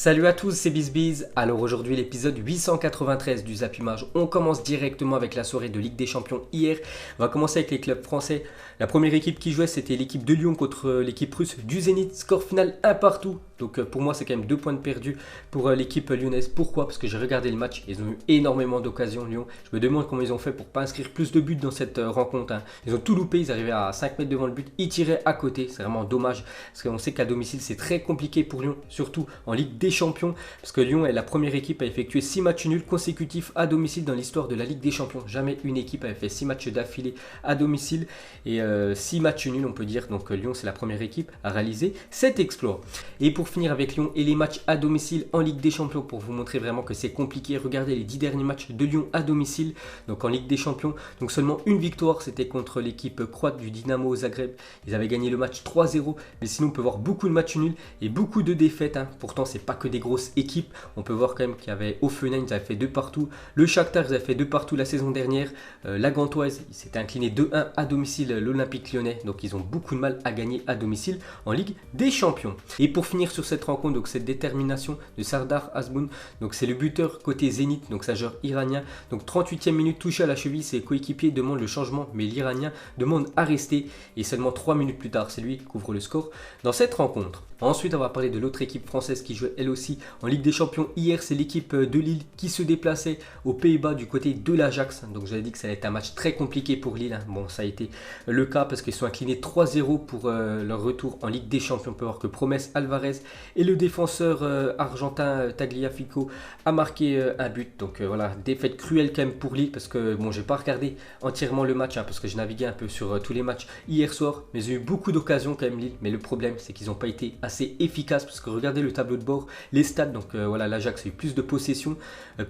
Salut à tous, c'est BizBiz. Alors aujourd'hui l'épisode 893 du Zap Image. On commence directement avec la soirée de Ligue des Champions hier. On va commencer avec les clubs français. La première équipe qui jouait c'était l'équipe de Lyon contre l'équipe russe du Zénith. Score final 1 partout. Donc pour moi c'est quand même 2 points de perdu pour l'équipe lyonnaise. Pourquoi? Parce que j'ai regardé le match, ils ont eu énormément d'occasions Lyon. Je me demande comment ils ont fait pour pas inscrire plus de buts dans cette rencontre. Ils ont tout loupé, ils arrivaient à 5 mètres devant le but, ils tiraient à côté. C'est vraiment dommage parce qu'on sait qu'à domicile c'est très compliqué pour Lyon, surtout en Ligue des Champions, parce que Lyon est la première équipe à effectuer 6 matchs nuls consécutifs à domicile dans l'histoire de la Ligue des Champions. Jamais une équipe avait fait 6 matchs d'affilée à domicile et 6 matchs nuls on peut dire. Donc Lyon c'est la première équipe à réaliser cet exploit. Et pour finir avec Lyon et les matchs à domicile en Ligue des Champions, pour vous montrer vraiment que c'est compliqué, regardez les 10 derniers matchs de Lyon à domicile, donc en Ligue des Champions. Donc seulement une victoire, c'était contre l'équipe croate du Dynamo Zagreb. Ils avaient gagné le match 3-0, mais sinon on peut voir beaucoup de matchs nuls et beaucoup de défaites. Pourtant c'est pas que des grosses équipes, on peut voir quand même qu'il y avait Offenheim, ils avaient fait 2 partout, le Shakhtar ils avaient fait 2 partout la saison dernière, la Gantoise il s'était incliné 2-1 à domicile l'Olympique Lyonnais, donc ils ont beaucoup de mal à gagner à domicile en Ligue des Champions. Et pour finir sur cette rencontre, donc cette détermination de Sardar Azmoun, donc c'est le buteur côté Zénith, donc c'est un joueur iranien, donc 38e minute touché à la cheville, ses coéquipiers demandent le changement, mais l'Iranien demande à rester et seulement 3 minutes plus tard c'est lui qui couvre le score dans cette rencontre. Ensuite on va parler de l'autre équipe française qui jouait elle aussi en Ligue des Champions hier, c'est l'équipe de Lille qui se déplaçait aux Pays-Bas du côté de l'Ajax. Donc j'avais dit que ça allait être un match très compliqué pour Lille. Bon, ça a été le cas parce qu'ils sont inclinés 3-0 pour leur retour en Ligue des Champions. On peut voir que Promes Alvarez et le défenseur argentin Tagliafico a marqué un but. Donc voilà, défaite cruelle quand même pour Lille parce que bon, j'ai pas regardé entièrement le match parce que je naviguais un peu sur tous les matchs hier soir, mais j'ai eu beaucoup d'occasions quand même Lille. Mais le problème c'est qu'ils n'ont pas été assez efficaces parce que regardez le tableau de bord, les stats, donc voilà, l'Ajax a eu plus de possession,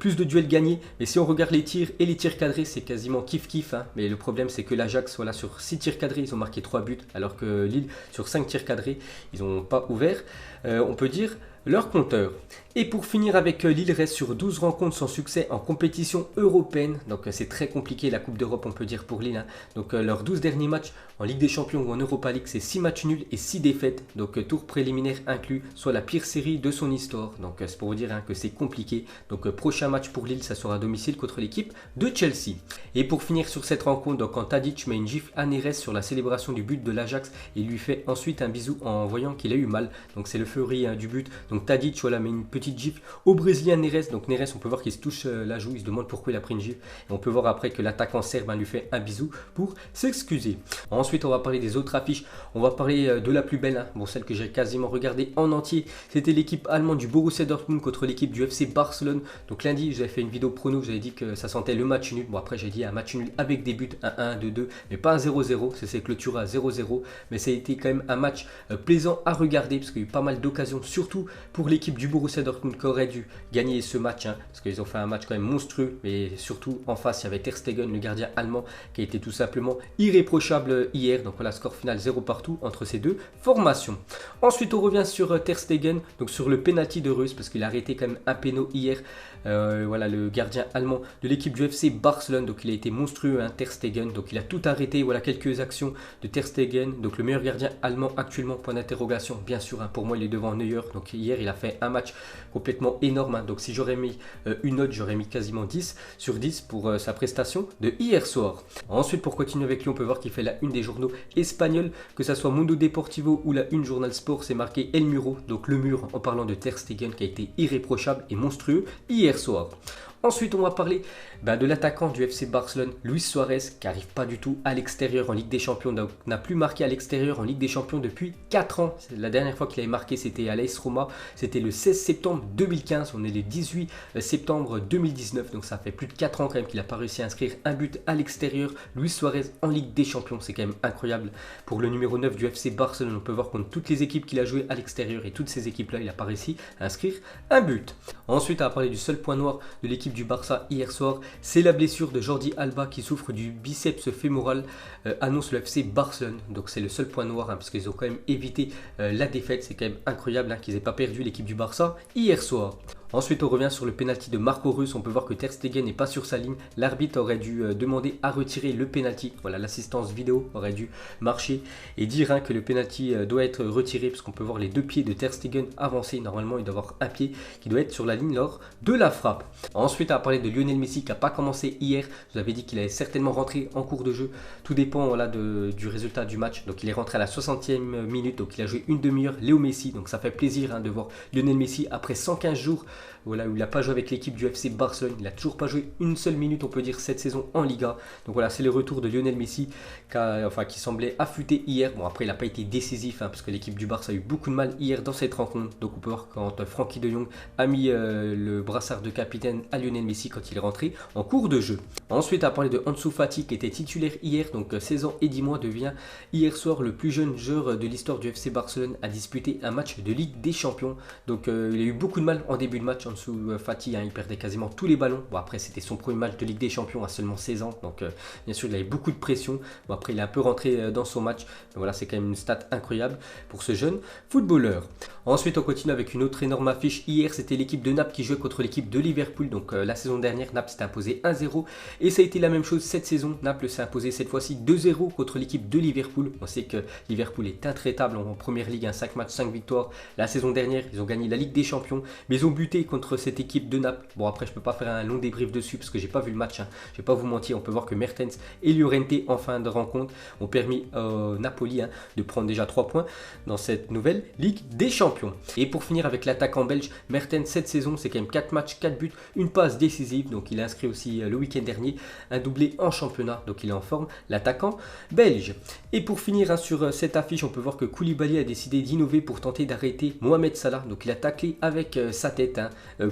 plus de duels gagnés, mais si on regarde les tirs et les tirs cadrés c'est quasiment kiff-kiff, mais le problème c'est que l'Ajax, voilà, sur 6 tirs cadrés ils ont marqué 3 buts, alors que Lille sur 5 tirs cadrés ils n'ont pas ouvert, on peut dire, leur compteur. Et pour finir avec Lille, reste sur 12 rencontres sans succès en compétition européenne. Donc c'est très compliqué la Coupe d'Europe on peut dire pour Lille. Donc leurs 12 derniers matchs en Ligue des Champions ou en Europa League, c'est 6 matchs nuls et 6 défaites. Donc tour préliminaire inclus, soit la pire série de son histoire. Donc c'est pour vous dire que c'est compliqué. Donc prochain match pour Lille, ça sera à domicile contre l'équipe de Chelsea. Et pour finir sur cette rencontre, donc quand Tadic met une gifle à Neres sur la célébration du but de l'Ajax, il lui fait ensuite un bisou en voyant qu'il a eu mal. Donc c'est l'euphorie du but. Donc Tadic, voilà, met une petite gifle au Brésilien Neres. Donc Neres, on peut voir qu'il se touche la joue, il se demande pourquoi il a pris une gifle. Et on peut voir après que l'attaquant serbe lui fait un bisou pour s'excuser. Ensuite, on va parler des autres affiches. On va parler de la plus belle, bon, celle que j'ai quasiment regardée en entier. C'était l'équipe allemande du Borussia Dortmund contre l'équipe du FC Barcelone. Donc lundi, j'avais fait une vidéo prono, j'avais dit que ça sentait le match nul. Bon, après, j'ai dit un match nul avec des buts, 1-1, 2-2, mais pas un 0-0. Ça s'est clôturé à 0-0. Mais ça a été quand même un match plaisant à regarder parce qu'il y a eu pas mal d'occasions, surtout pour l'équipe du Borussia Dortmund qui aurait dû gagner ce match, parce qu'ils ont fait un match quand même monstrueux, mais surtout en face il y avait Ter Stegen, le gardien allemand, qui a été tout simplement irréprochable hier. Donc voilà, score final 0 partout entre ces deux formations. Ensuite on revient sur Ter Stegen, donc sur le penalty de Reus, parce qu'il a arrêté quand même un péno hier. Voilà, le gardien allemand de l'équipe du FC Barcelone, donc il a été monstrueux, Ter Stegen, donc il a tout arrêté. Voilà quelques actions de Ter Stegen, donc le meilleur gardien allemand actuellement, point d'interrogation bien sûr, pour moi il est devant Neuer. Donc hier il a fait un match complètement énorme, donc si j'aurais mis une note, j'aurais mis quasiment 10 sur 10 pour sa prestation de hier soir. Ensuite pour continuer avec lui, on peut voir qu'il fait la une des journaux espagnols, que ce soit Mundo Deportivo ou la une Journal Sport, c'est marqué El Muro, donc le mur, en parlant de Ter Stegen qui a été irréprochable et monstrueux hier soir. Ensuite, on va parler de l'attaquant du FC Barcelone, Luis Suarez, qui n'arrive pas du tout à l'extérieur en Ligue des Champions, donc n'a plus marqué à l'extérieur en Ligue des Champions depuis 4 ans. La dernière fois qu'il avait marqué, c'était à l'AS Roma, c'était le 16 septembre 2015, on est le 18 septembre 2019, donc ça fait plus de 4 ans quand même qu'il n'a pas réussi à inscrire un but à l'extérieur. Luis Suarez en Ligue des Champions, c'est quand même incroyable pour le numéro 9 du FC Barcelone. On peut voir contre toutes les équipes qu'il a joué à l'extérieur et toutes ces équipes-là, il n'a pas réussi à inscrire un but. Ensuite, on va parler du seul point noir de l'équipe du Barça hier soir, c'est la blessure de Jordi Alba qui souffre du biceps fémoral, annonce le FC Barcelone. Donc c'est le seul point noir, parce qu'ils ont quand même évité la défaite. C'est quand même incroyable qu'ils n'aient pas perdu l'équipe du Barça hier soir. Ensuite, on revient sur le penalty de Marco Reus. On peut voir que Ter Stegen n'est pas sur sa ligne. L'arbitre aurait dû demander à retirer le penalty. Voilà, l'assistance vidéo aurait dû marcher et dire que le penalty doit être retiré, parce qu'on peut voir les deux pieds de Ter Stegen avancer. Normalement, il doit avoir un pied qui doit être sur la ligne lors de la frappe. Ensuite, on va parler de Lionel Messi qui n'a pas commencé hier. Je vous avais dit qu'il allait certainement rentrer en cours de jeu. Tout dépend voilà, du résultat du match. Donc, il est rentré à la 60e minute. Donc, il a joué une demi-heure. Léo Messi. Donc, ça fait plaisir de voir Lionel Messi après 115 jours. Voilà, où il n'a pas joué avec l'équipe du FC Barcelone. Il n'a toujours pas joué une seule minute, on peut dire, cette saison en Liga. Donc voilà, c'est le retour de Lionel Messi qui semblait affûté hier. Bon, après, il n'a pas été décisif parce que l'équipe du Barça a eu beaucoup de mal hier dans cette rencontre. Donc on peut voir quand Frenkie de Jong a mis le brassard de capitaine à Lionel Messi quand il est rentré en cours de jeu. Ensuite, à parler de Ansu Fati qui était titulaire hier, donc 16 ans et 10 mois, devient hier soir le plus jeune joueur de l'histoire du FC Barcelone à disputer un match de Ligue des Champions. Donc il a eu beaucoup de mal en début de match. Ansu Fati, il perdait quasiment tous les ballons. Bon, après, c'était son premier match de Ligue des Champions à seulement 16 ans. Donc, bien sûr, il avait beaucoup de pression. Bon, après, il est un peu rentré dans son match. Mais voilà, c'est quand même une stat incroyable pour ce jeune footballeur. Ensuite, on continue avec une autre énorme affiche. Hier, c'était l'équipe de Naples qui jouait contre l'équipe de Liverpool. Donc, la saison dernière, Naples s'était imposé 1-0. Et ça a été la même chose cette saison. Naples s'est imposé cette fois-ci 2-0 contre l'équipe de Liverpool. On sait que Liverpool est intraitable en première ligue. 5 matchs, 5 victoires. La saison dernière, ils ont gagné la Ligue des Champions. Mais ils ont buté contre cette équipe de Naples. Bon, après, je peux pas faire un long débrief dessus parce que j'ai pas vu le match. Je vais pas vous mentir. On peut voir que Mertens et Llorente en fin de rencontre ont permis Napoli de prendre déjà 3 points dans cette nouvelle Ligue des Champions. Et pour finir avec l'attaquant belge, Mertens, cette saison, c'est quand même 4 matchs, 4 buts, une passe décisive. Donc, il a inscrit aussi le week-end dernier un doublé en championnat. Donc, il est en forme, l'attaquant belge. Et pour finir sur cette affiche, on peut voir que Koulibaly a décidé d'innover pour tenter d'arrêter Mohamed Salah. Donc, il a taclé avec sa tête.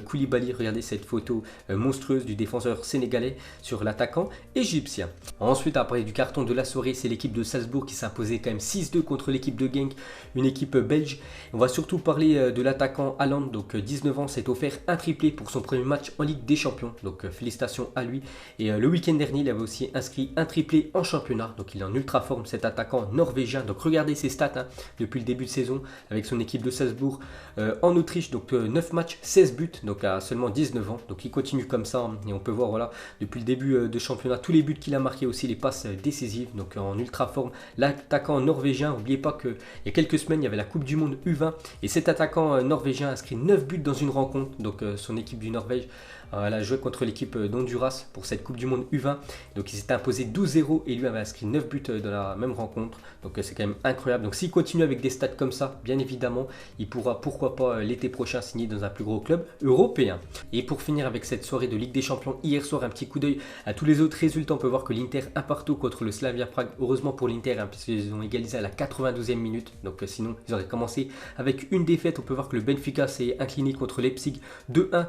Koulibaly, regardez cette photo monstrueuse du défenseur sénégalais sur l'attaquant égyptien. Ensuite, après du carton de la soirée, c'est l'équipe de Salzbourg qui s'imposait quand même 6-2 contre l'équipe de Genk, une équipe belge. On va surtout parler de l'attaquant Haaland, donc 19 ans, s'est offert un triplé pour son premier match en Ligue des Champions. Donc félicitations à lui. Et le week-end dernier, il avait aussi inscrit un triplé en championnat. Donc il est en ultra forme, cet attaquant norvégien. Donc regardez ses stats depuis le début de saison avec son équipe de Salzbourg en Autriche. Donc 9 matchs, 16 buts, donc à seulement 19 ans. Donc il continue comme ça et on peut voir voilà depuis le début de championnat tous les buts qu'il a marqués, aussi les passes décisives. Donc en ultra forme, l'attaquant norvégien. N'oubliez pas qu'il y a quelques semaines il y avait la Coupe du Monde U20 et cet attaquant norvégien a inscrit 9 buts dans une rencontre. Donc son équipe du Norvège elle a joué contre l'équipe d'Honduras pour cette Coupe du Monde U20. Donc il s'était imposé 12-0 et lui avait inscrit 9 buts dans la même rencontre. Donc c'est quand même incroyable. Donc s'il continue avec des stats comme ça, bien évidemment, il pourra pourquoi pas l'été prochain signer dans un plus gros club européen. Et pour finir avec cette soirée de Ligue des Champions, hier soir, un petit coup d'œil à tous les autres résultats. On peut voir que l'Inter 1 partout contre le Slavia Prague. Heureusement pour l'Inter, puisqu'ils ont égalisé à la 92e minute. Donc sinon, ils auraient commencé avec une défaite. On peut voir que le Benfica s'est incliné contre Leipzig 2-1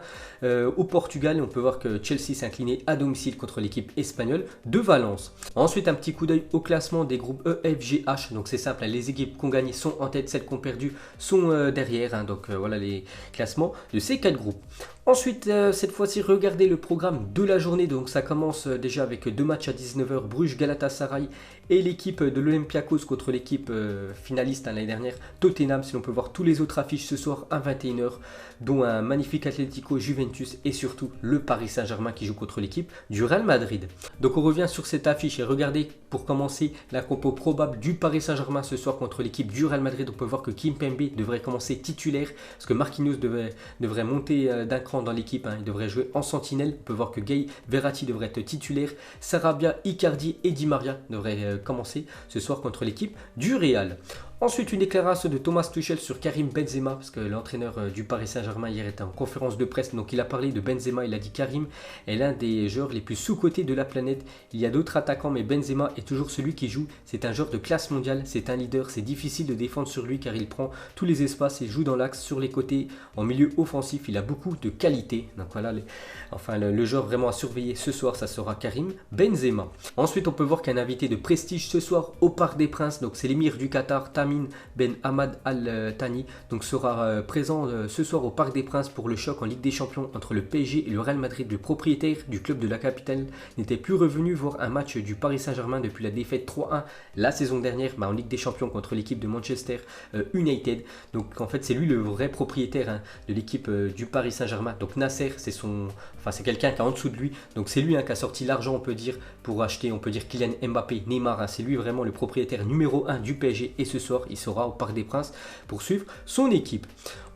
au Portugal. On peut voir que Chelsea s'est incliné à domicile contre l'équipe espagnole de Valence. Ensuite, un petit coup d'œil au classement des groupes E, F, G, H. Donc c'est simple, les équipes qui ont gagné sont en tête, celles qui ont perdu sont derrière. Donc voilà les classements de ces 4 groupes. Ensuite, cette fois-ci, regardez le programme de la journée. Donc ça commence déjà avec 2 matchs à 19h, Bruges, Galatasaray et l'équipe de l'Olympiakos contre l'équipe finaliste l'année dernière, Tottenham. Si l'on peut voir tous les autres affiches ce soir à 21h, dont un magnifique Atlético Juventus et surtout le Paris Saint-Germain qui joue contre l'équipe du Real Madrid. Donc on revient sur cette affiche et regardez pour commencer la compo probable du Paris Saint-Germain ce soir contre l'équipe du Real Madrid. On peut voir que Kimpembe devrait commencer titulaire parce que Marquinhos devrait monter d'un cran dans l'équipe. Il devrait jouer en sentinelle. On peut voir que Gay Verratti devrait être titulaire. Sarabia, Icardi et Di Maria devraient commencer ce soir contre l'équipe du Real. Ensuite, une déclaration de Thomas Tuchel sur Karim Benzema, parce que l'entraîneur du Paris Saint-Germain hier était en conférence de presse, donc il a parlé de Benzema, il a dit Karim est l'un des joueurs les plus sous-cotés de la planète. Il y a d'autres attaquants, mais Benzema est toujours celui qui joue. C'est un joueur de classe mondiale, c'est un leader, c'est difficile de défendre sur lui car il prend tous les espaces, il joue dans l'axe, sur les côtés, en milieu offensif, il a beaucoup de qualité. Donc voilà, le joueur vraiment à surveiller ce soir, ça sera Karim Benzema. Ensuite, on peut voir qu'un invité de prestige ce soir au Parc des Princes, donc c'est l'émir du Qatar, Tamim Tamim Ben Hamad Al Thani donc sera présent ce soir au Parc des Princes pour le choc en Ligue des Champions entre le PSG et le Real Madrid. Le propriétaire du club de la capitale n'était plus revenu voir un match du Paris Saint-Germain depuis la défaite 3-1 la saison dernière en Ligue des Champions contre l'équipe de Manchester United. Donc en fait c'est lui le vrai propriétaire de l'équipe du Paris Saint-Germain. Donc Nasser c'est quelqu'un qui est en dessous de lui. Donc c'est lui qui a sorti l'argent on peut dire pour acheter on peut dire Kylian Mbappé, Neymar. C'est lui vraiment le propriétaire numéro 1 du PSG et ce soir il sera au Parc des Princes pour suivre son équipe.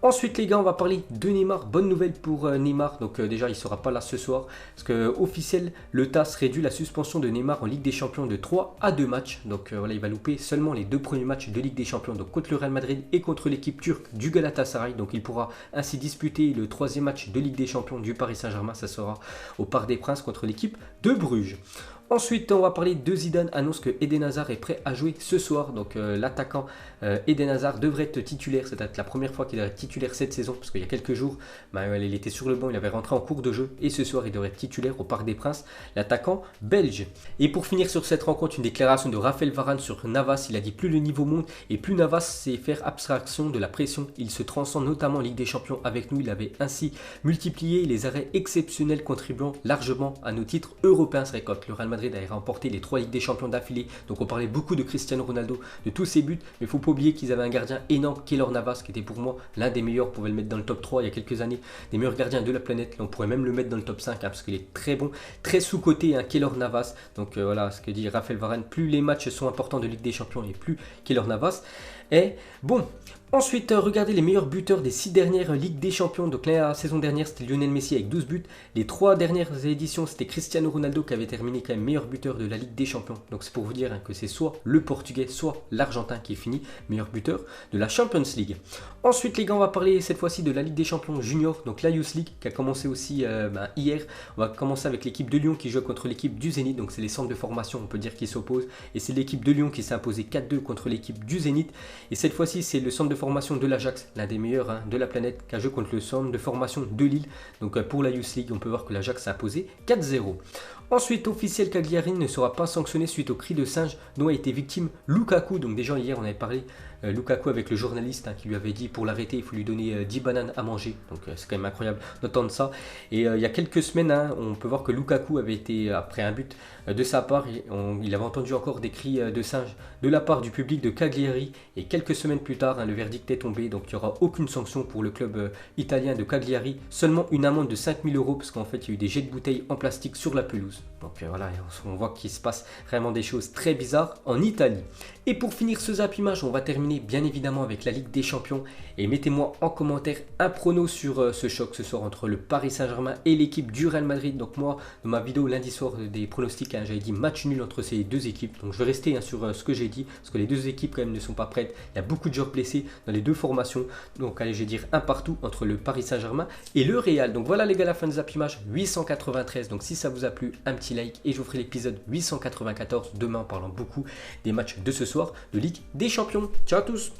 Ensuite les gars, on va parler de Neymar. Bonne nouvelle pour Neymar. Donc déjà il ne sera pas là ce soir parce que officiel le TAS réduit la suspension de Neymar en Ligue des Champions de 3 à 2 matchs. Donc voilà, il va louper seulement les 2 premiers matchs de Ligue des Champions, donc contre le Real Madrid et contre l'équipe turque du Galatasaray. Donc il pourra ainsi disputer le 3e match de Ligue des Champions du Paris Saint-Germain. Ça sera au Parc des Princes contre l'équipe de Bruges. Ensuite, on va parler de Zidane, annonce que Eden Hazard est prêt à jouer ce soir. Donc l'attaquant Eden Hazard devrait être titulaire. C'est la première fois qu'il devrait être titulaire cette saison parce qu'il y a quelques jours, il était sur le banc, il avait rentré en cours de jeu et ce soir il devrait être titulaire au Parc des Princes, l'attaquant belge. Et pour finir sur cette rencontre, une déclaration de Raphaël Varane sur Navas. Il a dit plus le niveau monte et plus Navas sait faire abstraction de la pression. Il se transcende notamment en Ligue des Champions avec nous. Il avait ainsi multiplié les arrêts exceptionnels contribuant largement à nos titres européens. C'est vrai que le Real Madrid a remporté les 3 Ligues des Champions d'affilée. Donc on parlait beaucoup de Cristiano Ronaldo, de tous ses buts, mais il ne faut pas oublier qu'ils avaient un gardien énorme, Keylor Navas, qui était pour moi l'un des meilleurs. On pouvait le mettre dans le top 3 il y a quelques années, des meilleurs gardiens de la planète. Là, on pourrait même le mettre dans le top 5 parce qu'il est très bon, très sous-coté, Keylor Navas. Donc voilà ce que dit Raphaël Varane, plus les matchs sont importants de Ligue des Champions et plus Keylor Navas est bon. Ensuite, regardez les meilleurs buteurs des 6 dernières Ligues des Champions. Donc la saison dernière, c'était Lionel Messi avec 12 buts. Les 3 dernières éditions, c'était Cristiano Ronaldo qui avait terminé quand même meilleur buteur de la Ligue des Champions. Donc c'est pour vous dire que c'est soit le Portugais, soit l'Argentin qui est fini meilleur buteur de la Champions League. Ensuite, les gars, on va parler cette fois-ci de la Ligue des Champions Junior. Donc la Youth League qui a commencé aussi hier. On va commencer avec l'équipe de Lyon qui joue contre l'équipe du Zénith. Donc c'est les centres de formation, on peut dire, qui s'opposent. Et c'est l'équipe de Lyon qui s'est imposée 4-2 contre l'équipe du Zénith. Et cette fois-ci, c'est le centre de formation de l'Ajax, l'un des meilleurs de la planète, qui a joué contre le centre de formation de Lille. Donc pour la Youth League, on peut voir que l'Ajax s'est imposé 4-0. Ensuite, officiel, Cagliari ne sera pas sanctionné suite au cri de singe dont a été victime Lukaku. Donc déjà hier, on avait parlé Lukaku avec le journaliste qui lui avait dit pour l'arrêter, il faut lui donner 10 bananes à manger. Donc c'est quand même incroyable d'entendre ça. Et il y a quelques semaines, on peut voir que Lukaku avait été, après un but de sa part, il avait entendu encore des cris de singe de la part du public de Cagliari. Et quelques semaines plus tard, le verdict est tombé. Donc il n'y aura aucune sanction pour le club italien de Cagliari. Seulement une amende de 5 000 € parce qu'en fait, il y a eu des jets de bouteilles en plastique sur la pelouse. Donc voilà, on voit qu'il se passe vraiment des choses très bizarres en Italie. Et pour finir ce Zap Image, on va terminer bien évidemment avec la Ligue des Champions. Et mettez-moi en commentaire un prono sur ce choc ce soir entre le Paris Saint-Germain et l'équipe du Real Madrid. Donc moi, dans ma vidéo lundi soir des pronostics, j'avais dit match nul entre ces deux équipes. Donc je vais rester sur ce que j'ai dit, parce que les deux équipes quand même ne sont pas prêtes. Il y a beaucoup de joueurs blessés dans les deux formations. Donc allez, je vais dire un partout entre le Paris Saint-Germain et le Real. Donc voilà les gars, la fin de Zap Image 893. Donc si ça vous a plu, un petit like et je vous ferai l'épisode 894 demain en parlant beaucoup des matchs de ce soir de Ligue des Champions. Ciao à tous.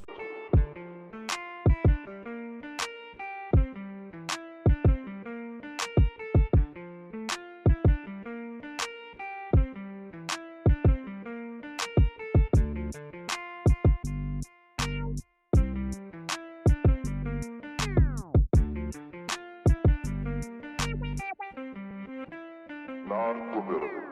Non-formidable.